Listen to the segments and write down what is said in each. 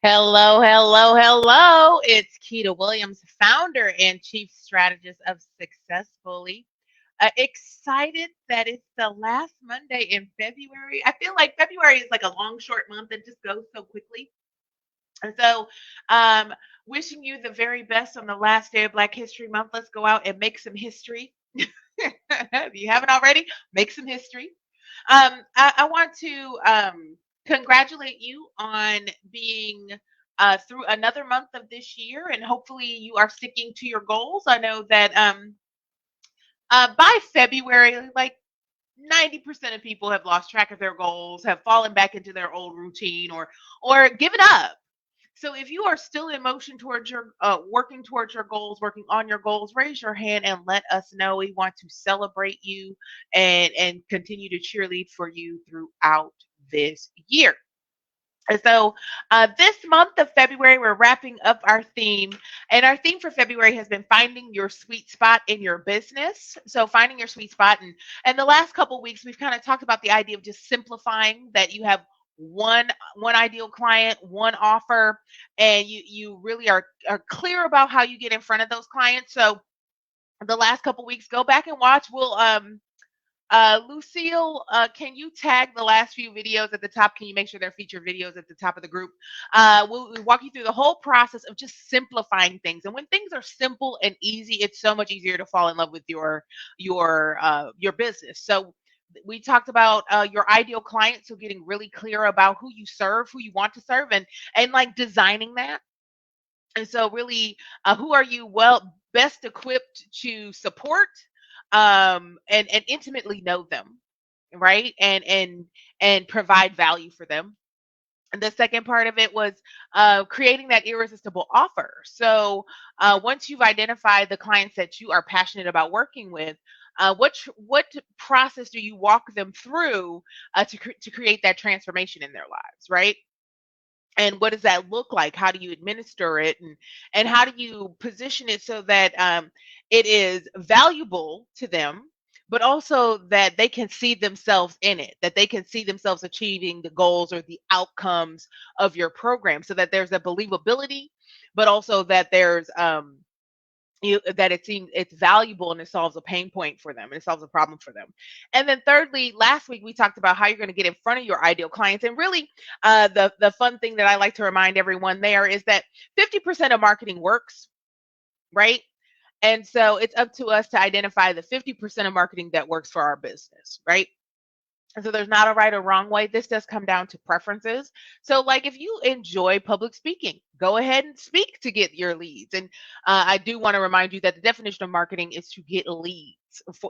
Hello, hello, hello. It's Keita Williams, founder and chief strategist of Successfully. Excited that it's the last Monday in February. I feel like February is like a long, short month that just goes so quickly. And so, um, wishing you the very best on the last day of Black History Month. Let's go out and make some history. If you haven't already, make some history. I want to congratulate you on being through another month of this year, and hopefully you are sticking to your goals. I know that by February, like 90% of people have lost track of their goals, have fallen back into their old routine, or given up. So if you are still in motion towards your working towards your goals, working on your goals, raise your hand and let us know. We want to celebrate you and continue to cheerlead for you throughout this year. And so, this month of February, we're wrapping up our theme. And our theme for February has been finding your sweet spot in your business. So, finding your sweet spot. And the last couple of weeks, we've kind of talked about the idea of just simplifying that you have one ideal client, one offer, and you really are clear about how you get in front of those clients. So, the last couple of weeks, go back and watch. Lucille, can you tag the last few videos at the top? Can you make sure they're featured videos at the top of the group? We'll walk you through the whole process of just simplifying things. And when things are simple and easy, it's so much easier to fall in love with your business. So we talked about your ideal client, so getting really clear about who you serve, who you want to serve, and like designing that. And so really, who are you best equipped to support and intimately know them, right? And provide value for them. And the second part of it was creating that irresistible offer. So once you've identified the clients that you are passionate about working with, what process do you walk them through to create that transformation in their lives, right? And what does that look like? How do you administer it, and how do you position it so that it is valuable to them, but also that they can see themselves in it, that they can see themselves achieving the goals or the outcomes of your program, so that there's a believability, but also that there's that it seems it's valuable and it solves a pain point for them and it solves a problem for them. And then thirdly, last week we talked about how you're going to get in front of your ideal clients. And really, the fun thing that I like to remind everyone there is that 50% of marketing works, right? And so it's up to us to identify the 50% of marketing that works for our business, right? And so there's not a right or wrong way. This does come down to preferences. So, like, if you enjoy public speaking, go ahead and speak to get your leads. And I do want to remind you that the definition of marketing is to get leads.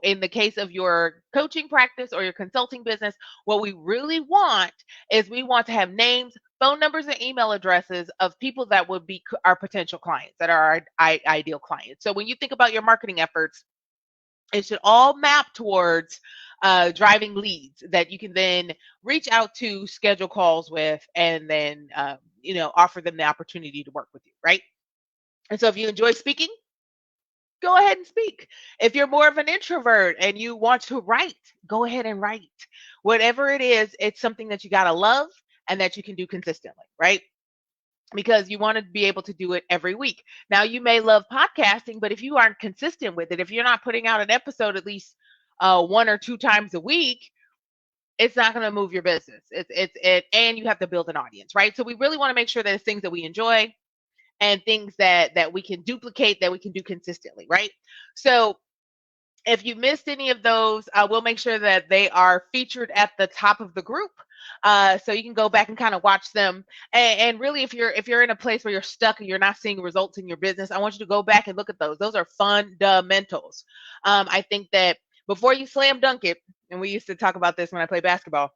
In the case of your coaching practice or your consulting business, what we really want is we want to have names, phone numbers, and email addresses of people that would be our potential clients, that are our ideal clients. So, when you think about your marketing efforts, it should all map towards driving leads that you can then reach out to, schedule calls with, and then offer them the opportunity to work with you, right? And so if you enjoy speaking, go ahead and speak. If you're more of an introvert and you want to write, go ahead and write. Whatever it is, it's something that you got to love and that you can do consistently, right? Because you want to be able to do it every week. Now, you may love podcasting, but if you aren't consistent with it, if you're not putting out an episode at least one or two times a week, it's not going to move your business. And you have to build an audience, right? So we really want to make sure that it's things that we enjoy and things that we can duplicate, that we can do consistently, right? So if you missed any of those, we'll make sure that they are featured at the top of the group, so you can go back and kind of watch them. And really, if you're in a place where you're stuck and you're not seeing results in your business, I want you to go back and look at those. Those are fundamentals. I think that before you slam dunk it, and we used to talk about this when I play basketball.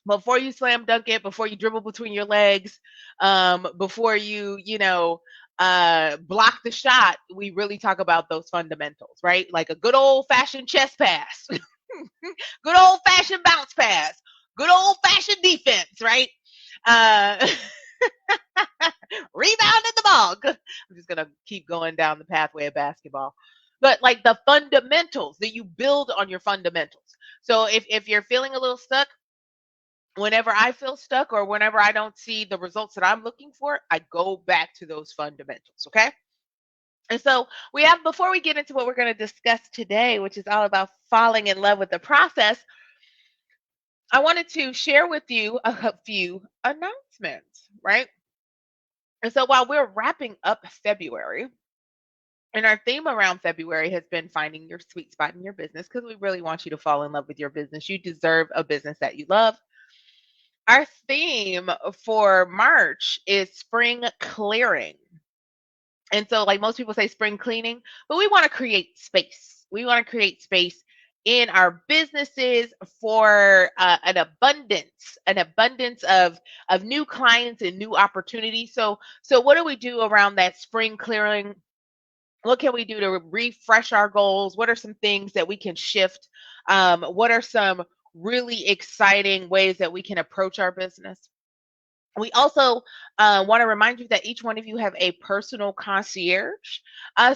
Before you slam dunk it, before you dribble between your legs, before you block the shot, we really talk about those fundamentals, right? Like a good old fashioned chest pass, good old fashioned bounce pass, good old fashioned defense, right? Uh, Rebounding the ball. I'm just gonna keep going down the pathway of basketball. But like the fundamentals, that you build on your fundamentals. So if you're feeling a little stuck, Whenever I feel stuck or whenever I don't see the results that I'm looking for, I go back to those fundamentals. Okay. And so we have, before we get into what we're going to discuss today, which is all about falling in love with the process, I wanted to share with you a few announcements, right? And so while we're wrapping up February, and our theme around February has been finding your sweet spot in your business because we really want you to fall in love with your business. You deserve a business that you love. Our theme for March is spring clearing. And so, like most people say, spring cleaning, but we want to create space. We want to create space in our businesses for an abundance of new clients and new opportunities. So what do we do around that spring clearing? What can we do to refresh our goals? What are some things that we can shift? What are some really exciting ways that we can approach our business? We also want to remind you that each one of you have a personal concierge.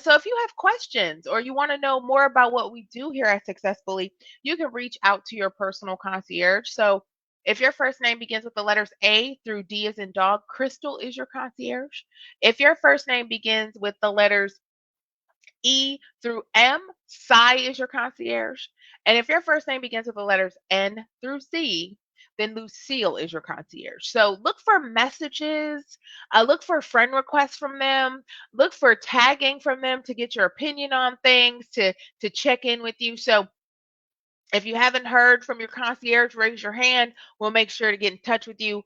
So if you have questions or you want to know more about what we do here at Successfully, you can reach out to your personal concierge. So if your first name begins with the letters A through D as in dog, Crystal is your concierge. If your first name begins with the letters E through M, Sai is your concierge. And if your first name begins with the letters N through C, then Lucille is your concierge. So look for messages, look for friend requests from them, look for tagging from them to get your opinion on things, to check in with you. So if you haven't heard from your concierge, raise your hand. We'll make sure to get in touch with you.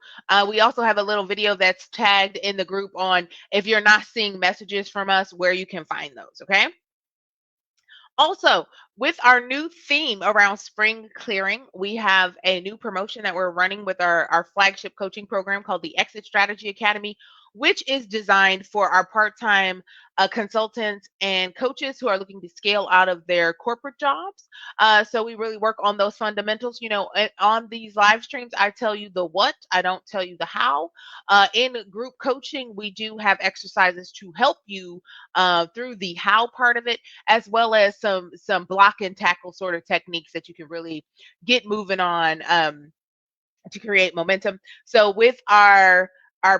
We also have a little video that's tagged in the group on if you're not seeing messages from us, where you can find those. Okay. Also, with our new theme around spring clearing, we have a new promotion that we're running with our flagship coaching program called the Exit Strategy Academy, which is designed for our part time consultants and coaches who are looking to scale out of their corporate jobs. So we really work on those fundamentals. You know, on these live streams, I tell you the what, I don't tell you the how. In group coaching, we do have exercises to help you through the how part of it, as well as some block and tackle sort of techniques that you can really get moving on to create momentum. So with our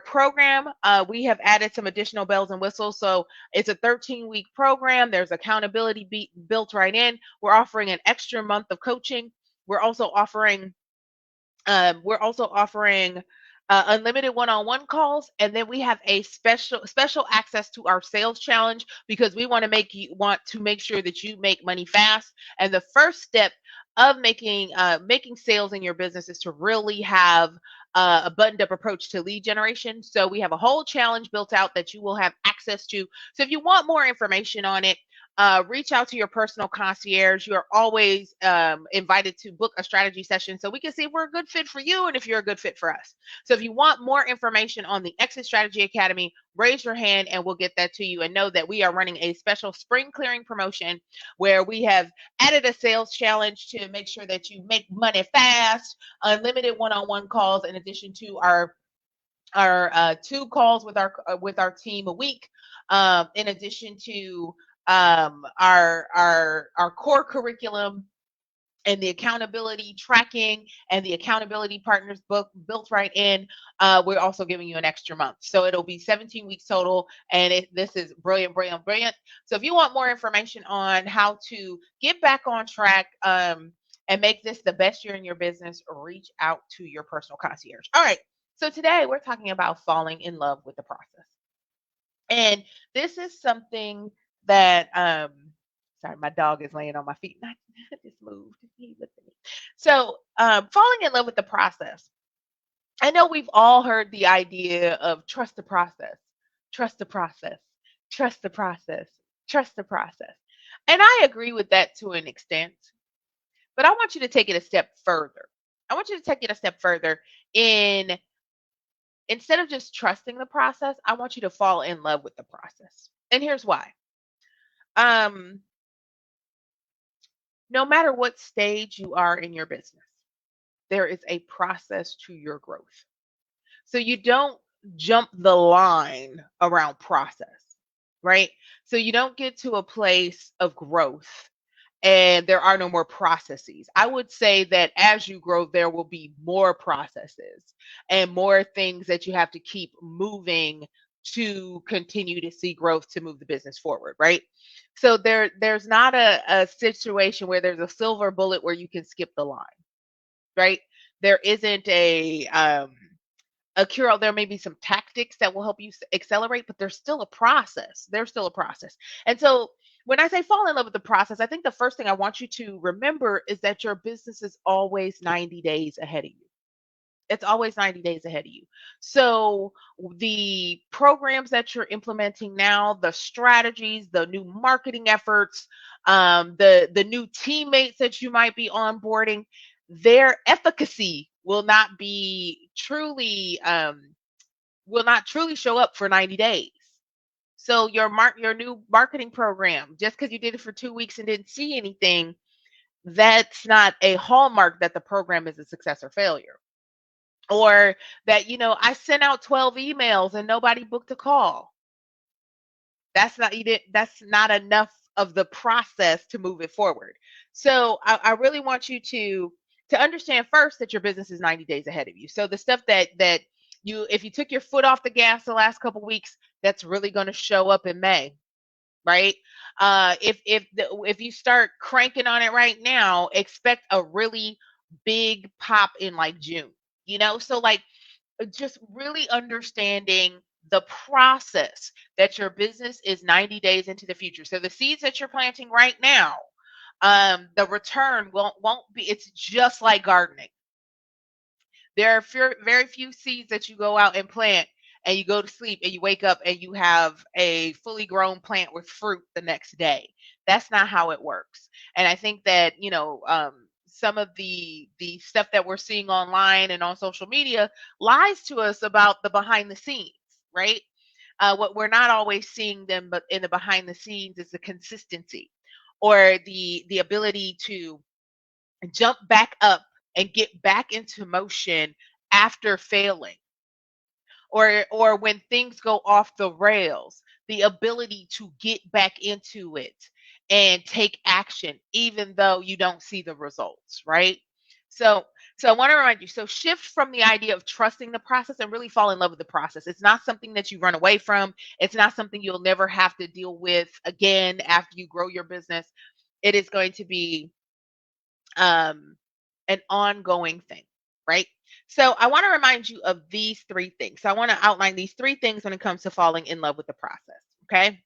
program, we have added some additional bells and whistles. So it's a 13-week program. There's accountability built right in. We're offering an extra month of coaching. We're also offering unlimited one-on-one calls, and then we have a special access to our sales challenge because we want to make sure that you make money fast. And the first step of making sales in your business is to really have a buttoned up approach to lead generation. So we have a whole challenge built out that you will have access to. So if you want more information on it, reach out to your personal concierge. You are always invited to book a strategy session so we can see if we're a good fit for you and if you're a good fit for us. So if you want more information on the Exit Strategy Academy, raise your hand and we'll get that to you. And know that we are running a special spring clearing promotion where we have added a sales challenge to make sure that you make money fast, unlimited one-on-one calls, in addition to our 2 calls with our team a week, in addition to our core curriculum and the accountability tracking and the accountability partners book built right in. We're also giving you an extra month, so it'll be 17 weeks total, and this is brilliant, brilliant, brilliant. So if you want more information on how to get back on track and make this the best year in your business, reach out to your personal concierge. All right, so today we're talking about falling in love with the process. And this is something that sorry, my dog is laying on my feet. I just moved. He looked at me. So falling in love with the process. I know we've all heard the idea of trust the process, trust the process, trust the process, trust the process. And I agree with that to an extent. But I want you to take it a step further. I want you to take it a step further in instead of just trusting the process, I want you to fall in love with the process. And here's why. Um, no matter what stage you are in your business, there is a process to your growth. So you don't jump the line around process, right? So you don't get to a place of growth and there are no more processes. I would say that as you grow, there will be more processes and more things that you have to keep moving to continue to see growth to move the business forward, right? So there's not a situation where there's a silver bullet where you can skip the line, right? There isn't a cure. There may be some tactics that will help you accelerate, but there's still a process. There's still a process. And so when I say fall in love with the process, I think the first thing I want you to remember is that your business is always 90 days ahead of you. It's always 90 days ahead of you. So the programs that you're implementing now, the strategies, the new marketing efforts, the new teammates that you might be onboarding, their efficacy will not truly show up for 90 days. So your new marketing program, just because you did it for 2 weeks and didn't see anything, that's not a hallmark that the program is a success or failure. Or that, I sent out 12 emails and nobody booked a call. That's not enough of the process to move it forward. So I really want you to understand first that your business is 90 days ahead of you. So the stuff that if you took your foot off the gas the last couple weeks, that's really going to show up in May, right? If you start cranking on it right now, expect a really big pop in like June. So like just really understanding the process that your business is 90 days into the future. So the seeds that you're planting right now, the return won't be. It's just like gardening. There are very few seeds that you go out and plant and you go to sleep and you wake up and you have a fully grown plant with fruit the next day. That's not how it works. And I think that, some of the stuff that we're seeing online and on social media lies to us about the behind the scenes, right? What we're not always seeing them, but in the behind the scenes is the consistency or the ability to jump back up and get back into motion after failing, or when things go off the rails, the ability to get back into it and take action even though you don't see the results, right? So so I want to remind you, so shift from the idea of trusting the process and really fall in love with the process. It's not something that you run away from. It's not something you'll never have to deal with again after you grow your business. It is going to be um an ongoing thing, right? So I want to remind you of these three things. So I want to outline these three things when it comes to falling in love with the process, okay?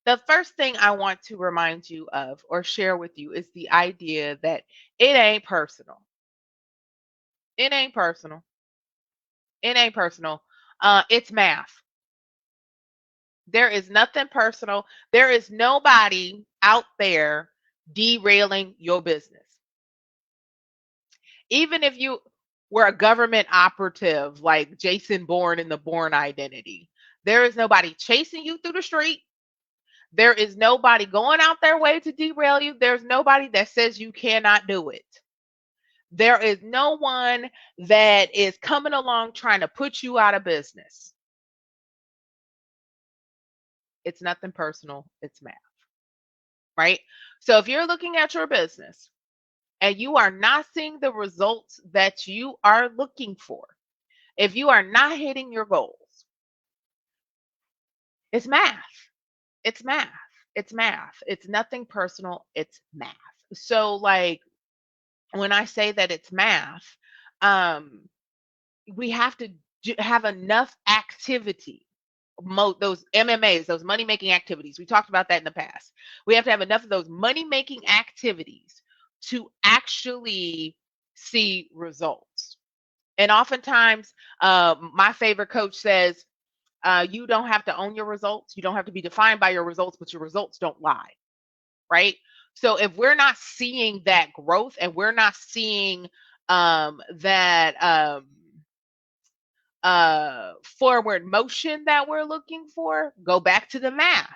The first thing I want to remind you of or share with you is the idea that it ain't personal. It ain't personal. It ain't personal. It's math. There is nothing personal. There is nobody out there derailing your business. Even if you were a government operative like Jason Bourne in the Bourne Identity, there is nobody chasing you through the street. There is nobody going out their way to derail you. There's nobody that says you cannot do it. There is no one that is coming along trying to put you out of business. It's nothing personal, it's math, right? So if you're looking at your business and you are not seeing the results that you are looking for, if you are not hitting your goals, it's math. It's math. It's math. It's nothing personal. It's math. So, like, when I say that it's math, um, we have to have enough activity. Those MMAs, those money making activities. We talked about that in the past. We have to have enough of those money making activities to actually see results. And oftentimes, my favorite coach says, you don't have to own your results. You don't have to be defined by your results, but your results don't lie, right? So if we're not seeing that growth and we're not seeing that forward motion that we're looking for, go back to the math.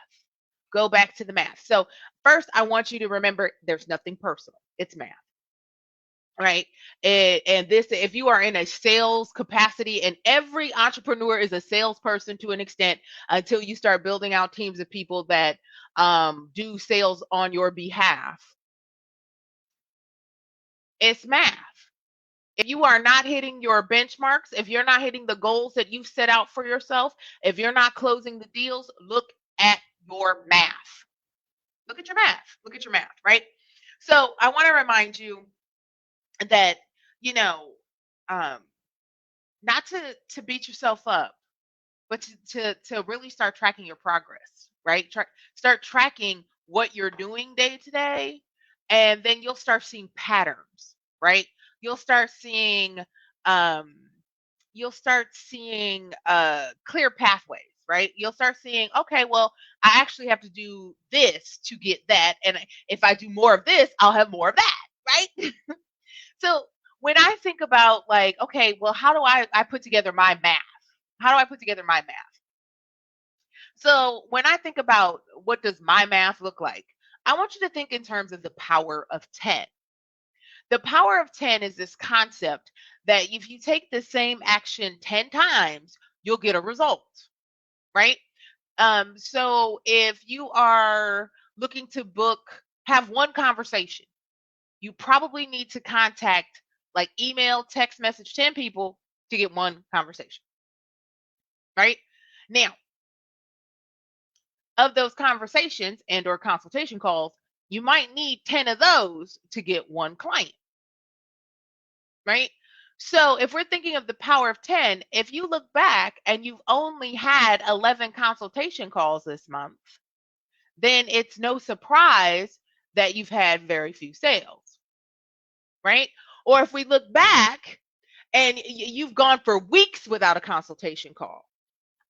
Go back to the math. So first, I want you to remember there's nothing personal. It's math. right? And this, if you are in a sales capacity, and every entrepreneur is a salesperson to an extent until you start building out teams of people that do sales on your behalf, it's math. If you are not hitting your benchmarks, if you're not hitting the goals that you've set out for yourself, if you're not closing the deals, look at your math. Look at your math. Look at your math, right? So I want to remind you that, you know, um, not to beat yourself up, but to really start tracking your progress, right? Start tracking what you're doing day to day, and then you'll start seeing patterns, right? You'll start seeing um, clear pathways, right? You'll start seeing, okay, well, I actually have to do this to get that, and if I do more of this, I'll have more of that, right? So when I think about, like, okay, well, how do I put together my math? How do I put together my math? So when I think about what does my math look like, I want you to think in terms of the power of 10. The power of 10 is this concept that if you take the same action 10 times, you'll get a result, right? So if you are looking to have one conversation, you probably need to contact, like, email, text message 10 people to get one conversation, right? Now, of those conversations and or consultation calls, you might need 10 of those to get one client, right? So if we're thinking of the power of 10, if you look back and you've only had 11 consultation calls this month, then it's no surprise that you've had very few sales, right? Or if we look back and you've gone for weeks without a consultation call,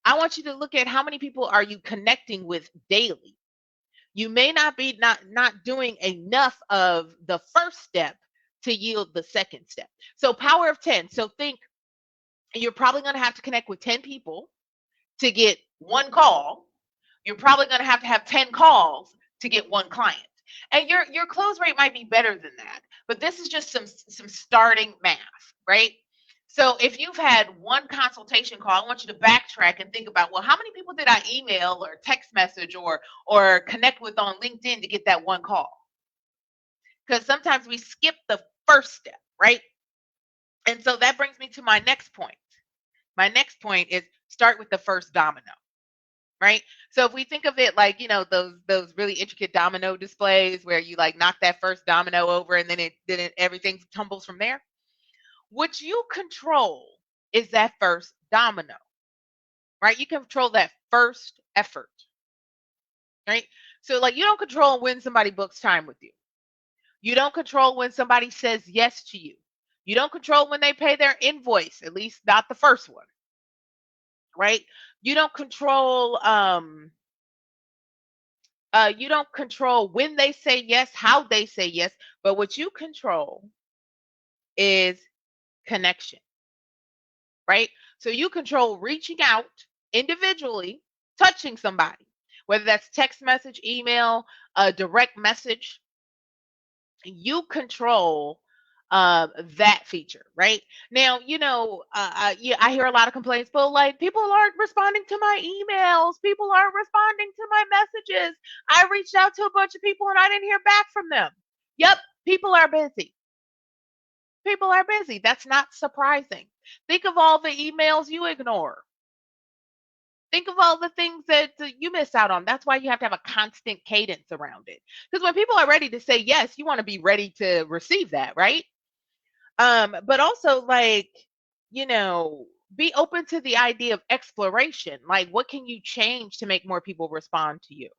I want you to look at how many people are you connecting with daily. You may not be not doing enough of the first step to yield the second step. So power of 10. So think you're probably going to have to connect with 10 people to get one call. You're probably going to have 10 calls to get one client. And your close rate might be better than that. But this is just some starting math, right? So if you've had one consultation call, I want you to backtrack and think about, well, how many people did I email or text message or connect with on LinkedIn to get that one call? Because sometimes we skip the first step, right? And so that brings me to my next point. My next point is start with the first domino, right? So if we think of it like, those really intricate domino displays where you like knock that first domino over and then everything tumbles from there. What you control is that first domino, right? You control that first effort, right? So like you don't control when somebody books time with you. You don't control when somebody says yes to you. You don't control when they pay their invoice, at least not the first one, right? You don't control when they say yes, how they say yes, but what you control is connection, right? So you control reaching out individually, touching somebody, whether that's text message, email, a direct message. You control that feature, right? Now, yeah, I hear a lot of complaints, but like people aren't responding to my emails, people aren't responding to my messages. I reached out to a bunch of people and I didn't hear back from them. Yep, people are busy. People are busy. That's not surprising. Think of all the emails you ignore. Think of all the things that you miss out on. That's why you have to have a constant cadence around it. Because when people are ready to say yes, you want to be ready to receive that, right? But also, like, be open to the idea of exploration. Like, what can you change to make more people respond to you?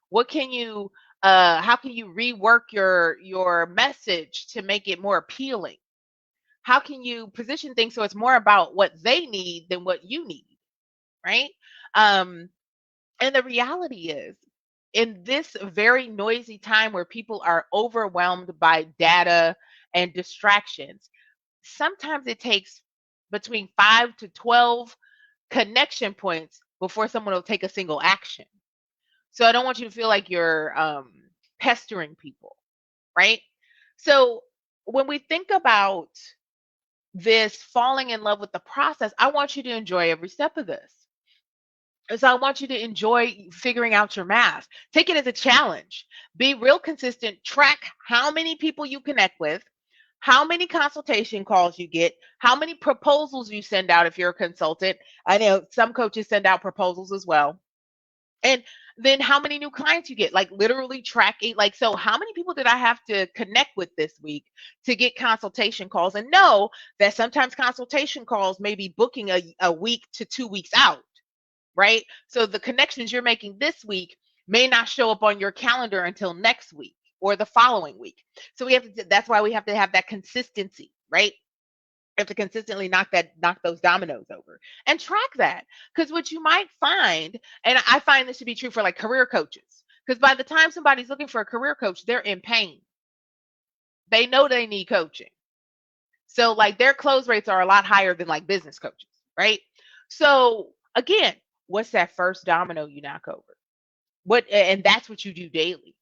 What can you how can you rework your message to make it more appealing? How can you position things so it's more about what they need than what you need, right? Um, and the reality is, in this very noisy time where people are overwhelmed by data and distractions, sometimes it takes between 5 to 12 connection points before someone will take a single action. So I don't want you to feel like you're pestering people, right? So when we think about this falling in love with the process, I want you to enjoy every step of this. So I want you to enjoy figuring out your math. Take it as a challenge. Be real consistent. Track how many people you connect with, how many consultation calls you get, how many proposals you send out if you're a consultant. I know some coaches send out proposals as well. And then how many new clients you get, like literally tracking, like, so how many people did I have to connect with this week to get consultation calls? And know that sometimes consultation calls may be booking a week to 2 weeks out, right? So the connections you're making this week may not show up on your calendar until next week or the following week. So we have to, that's why we have to have that consistency, right? Have to consistently knock those dominoes over and track that. Because what you might find, and I find this to be true for like career coaches, because by the time somebody's looking for a career coach, they're in pain. They know they need coaching. So like their close rates are a lot higher than like business coaches, right? So again, what's that first domino you knock over? What, and that's what you do daily.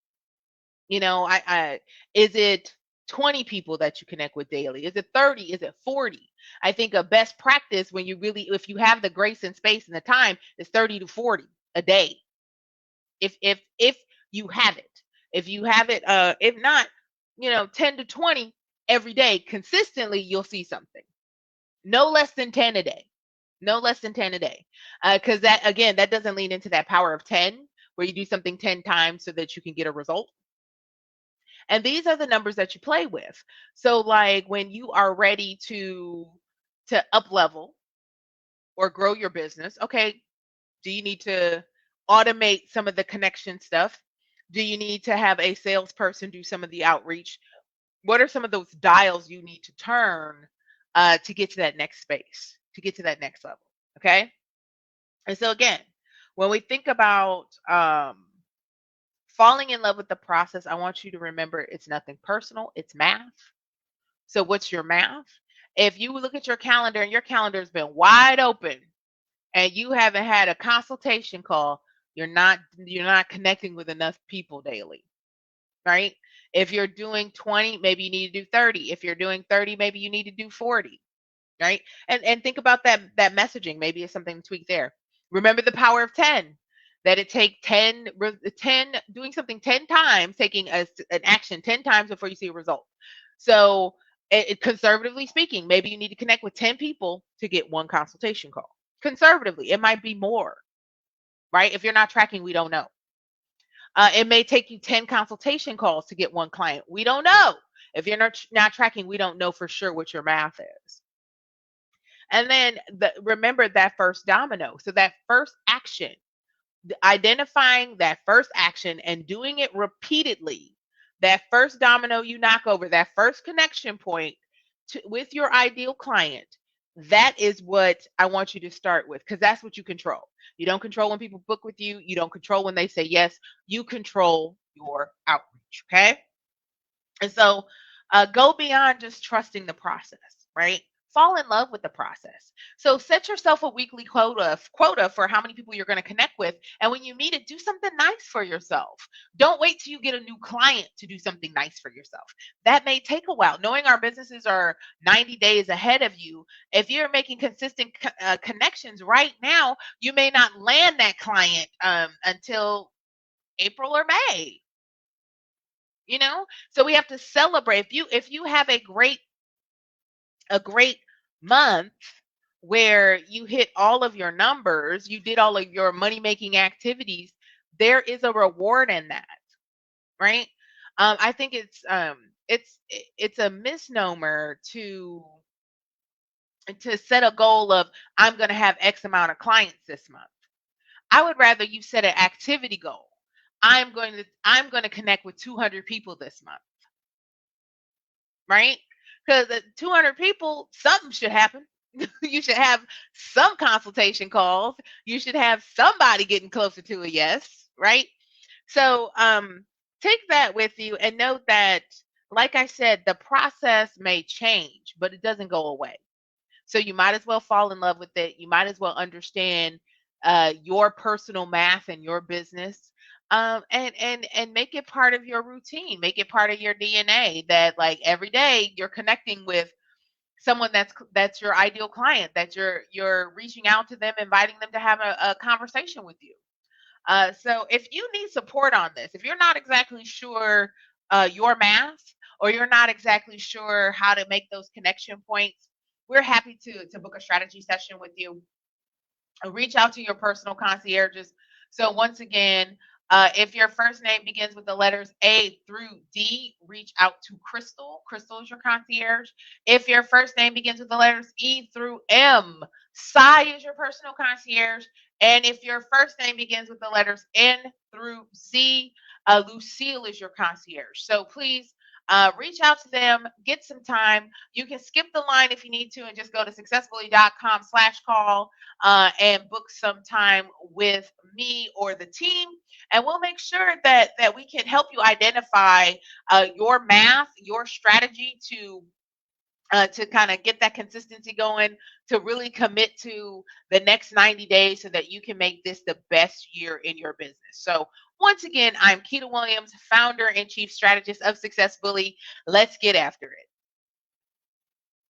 You know, I is it 20 people that you connect with daily? Is it 30? Is it 40? I think a best practice, when you really, if you have the grace and space and the time, is 30 to 40 a day. If you have it. If you have it, if not, 10 to 20 every day consistently, you'll see something. No less than 10 a day. No less than 10 a day. Because that, again, that doesn't lean into that power of 10, where you do something 10 times so that you can get a result. And these are the numbers that you play with. So like when you are ready to up level or grow your business, okay, do you need to automate some of the connection stuff? Do you need to have a salesperson do some of the outreach? What are some of those dials you need to turn to get to that next space, to get to that next level? Okay. And so again, when we think about falling in love with the process, I want you to remember it's nothing personal, it's math. So what's your math? If you look at your calendar and your calendar has been wide open and you haven't had a consultation call, you're not connecting with enough people daily, right? If you're doing 20, maybe you need to do 30. If you're doing 30, maybe you need to do 40, right? And think about that messaging. Maybe it's something to tweak there. Remember the power of 10. That it take 10 doing something 10 times, taking an action 10 times before you see a result. So conservatively speaking, maybe you need to connect with 10 people to get one consultation call. Conservatively, it might be more, right? If you're not tracking, we don't know. It may take you 10 consultation calls to get one client. We don't know. If you're not tracking, we don't know for sure what your math is. And then remember that first domino. So that first action, identifying that first action and doing it repeatedly, that first domino you knock over, that first connection point with your ideal client, that is what I want you to start with, because that's what you control. You don't control when people book with you. You don't control when they say yes. You control your outreach. Okay. And so go beyond just trusting the process, right? Fall in love with the process. So set yourself a weekly quota for how many people you're going to connect with. And when you meet it, do something nice for yourself. Don't wait till you get a new client to do something nice for yourself. That may take a while. Knowing our businesses are 90 days ahead of you, if you're making consistent connections right now, you may not land that client until April or May. So we have to celebrate. If you have a great month where you hit all of your numbers, you did all of your money making activities, there is a reward in that, right? I think it's a misnomer to set a goal of, I'm going to have X amount of clients this month. I would rather you set an activity goal. I'm going to connect with 200 people this month, right? Because at 200 people, something should happen. You should have some consultation calls. You should have somebody getting closer to a yes, right? So take that with you and note that, like I said, the process may change, but it doesn't go away. So you might as well fall in love with it. You might as well understand your personal math and your business. And make it part of your routine. Make it part of your DNA that like every day you're connecting with someone that's your ideal client, that you're reaching out to them, inviting them to have a conversation with you. So if you need support on this, if you're not exactly sure your math, or you're not exactly sure how to make those connection points, we're happy to book a strategy session with you. Reach out to your personal concierges. So once again, if your first name begins with the letters A through D, reach out to Crystal. Crystal is your concierge. If your first name begins with the letters E through M, Sai is your personal concierge. And if your first name begins with the letters N through Z, Lucille is your concierge. So please reach out to them, get some time. You can skip the line if you need to and just go to successfully.com/call and book some time with me or the team, and we'll make sure that we can help you identify your math, your strategy to kind of get that consistency going, to really commit to the next 90 days so that you can make this the best year in your business. So once again, I'm Keita Williams, founder and chief strategist of Success Bully. Let's get after it.